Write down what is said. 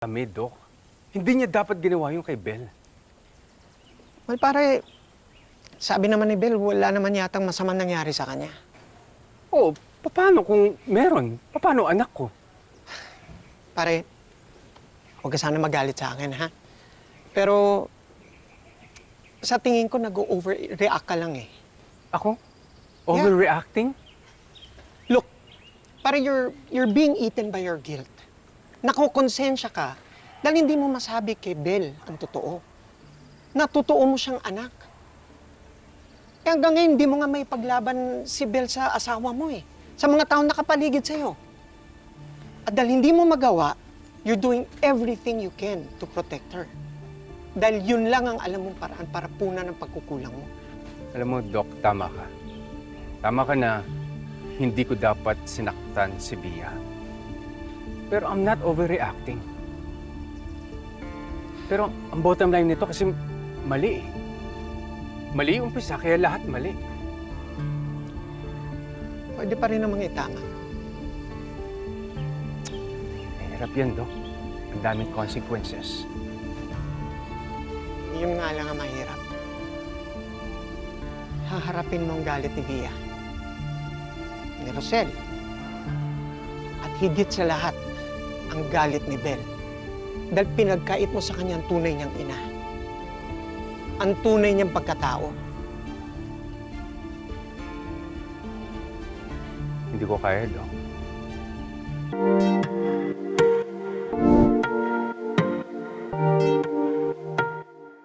Kami, Dok. Hindi niya dapat ginawa yung kay Bel. Well, pare, sabi naman ni Bel, wala naman yatang masamang nangyari sa kanya. Oo, paano kung meron? Paano anak ko? Pare, huwag ka sana magalit sa akin, ha? Pero, sa tingin ko, nag-overreact ka lang eh. Ako? Overreacting? Look, pare, you're being eaten by your guilt. Nakukonsensya ka dahil hindi mo masabi kay Bel ang totoo. Na totoo mo siyang anak. Eh hanggang ngayon, hindi mo nga may paglaban si Bel sa asawa mo eh. Sa mga taong nakapaligid sa'yo. At dahil hindi mo magawa, you're doing everything you can to protect her. Dahil yun lang ang alam mong paraan para punan ang pagkukulang mo. Alam mo, Doc, tama ka. Tama ka na hindi ko dapat sinaktan si Bia. Pero I'm not overreacting. Pero ang bottom line nito kasi mali eh. Mali yung umpisa, kaya lahat mali. Pwede pa rin namang itama. Hirap yan, Doc. Ang daming consequences. Yun nga lang ang mahirap. Haharapin mo ang galit ni Bia, ni Rosel, at higit sa lahat, ang galit ni Bel. Dahil pinagkait mo sa kanya ang tunay niyang ina. Ang tunay niyang pagkatao. Hindi ko kaya, Doc.